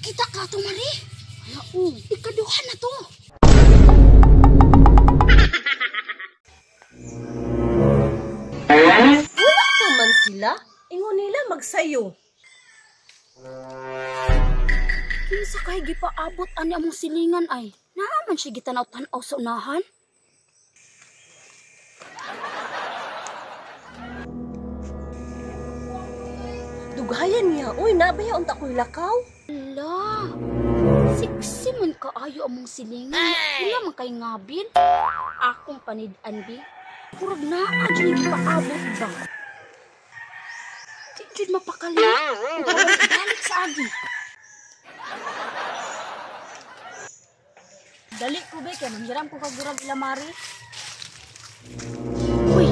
Kita ka to, Mari. Hala, ikaduhan na to. Wala pa man sila. Ingon nila magsayo. Kinsa kay gipaabot ani among silingan ay. Naaman siya gitanaw-tanaw sa unahan. Dughayan niya. Uy, nabaya unta ko'y lakaw. Hala. Siksi man kaayo among silingan. Wala man kay ngabil. Akong panid-an bi. Purag naa dyan yung gipaabot ba? Di dyan mapakali. Balik sa agi. Dali ko ba, kaya nanghiram ko kagurag ila Mari. Uy,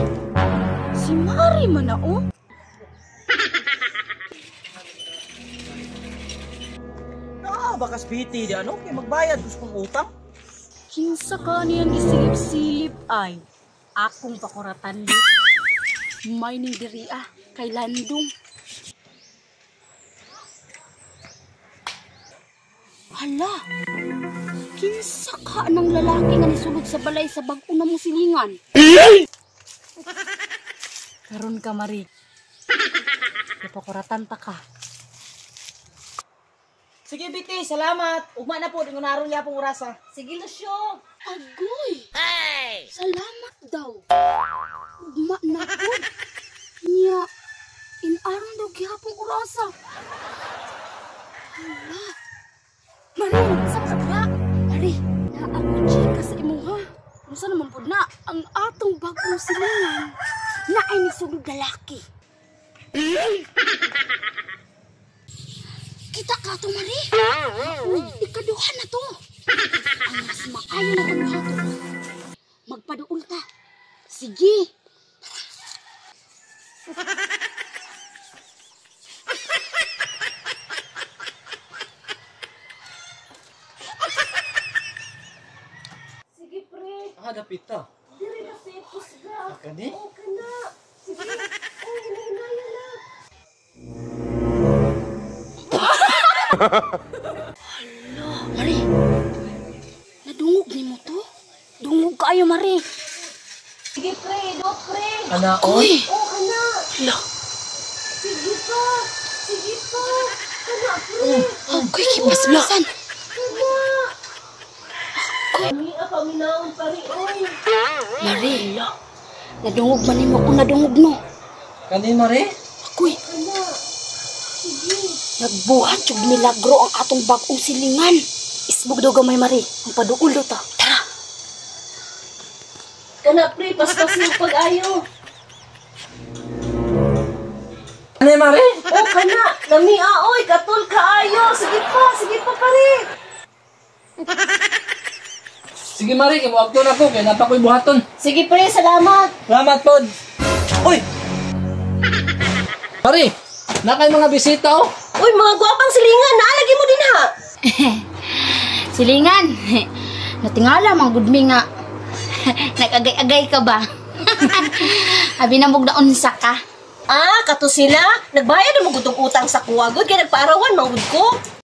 si Mari man na oh. Bakas biti di ano, kay magbayad gusto kong utang. Kinsa ka niyang gisilip-silip ay. Akong pakuratan di. May ning diri kay Landong. Hala, kinsa ka ng lalaki nga nisulod sa balay sa bag-o na mong silingan? Karon ka, Mari. Kapakuratan ta ka. Sige biti, salamat. Ugma na po, dingunaron niya pong orasa. Sige, Lucio. Agoy! Hey! Salamat daw. Ugma na po. Niya, inarang daw gihapong orasa. Hala. Mari, saan ka ba? Mari, naako chika sa imo ha. Kung saan naman po na, ang atong bagong silingan na ay nisulod lalaki. Kita ka to, Mari. Ikaduhan na to. Ang mas maayo na kaduha to. Magpaduol ta. Sige. Sige, pre. Dapit ta. Diri na pipos ga. Kani? O, kana. Sige. Uy, hinahinaya na. Hala, Mari. Nadungog ni mo to? Dungog kaayo, Mari. Sige, pre. Do, pre. Ana, Uy. O, kana. Hala. Sige pa. Sige pa. Kana, pre. Agoy, kibas-basan. Kana. Kami paminaon pa rin, oy. Mari, hala. Nadungog man ni mo kung nadungog no. Kani Mari? Agoy. Kana. Sige. Nagbuhat yung milagro ang atong bagong silingan. Isbog daw gamay, Mari. Ang paduol daw ta. Tara. Kana, pre. Paspas yung pag-ayo. Kani Mari? O, kana. Namia, oy. Katul kaayo. Sige pa, pare. Sige Mari, kimuwag to na ko, kaya napakoy buhaton. Sige, pre. Salamat. Salamat pod. Uy! Mari, na kay mga bisita oh. Uy, mga gwapang silingan. Naalagi mo din ha. Silingan. Natingala, mang gudmi nga. Nag-agay-agay ka ba? Abi na mong naunsa ka. Ah, kato sila. Nagbayad na magutong utang sa kuwagod. Kaya nagpaarawan, manggod ko.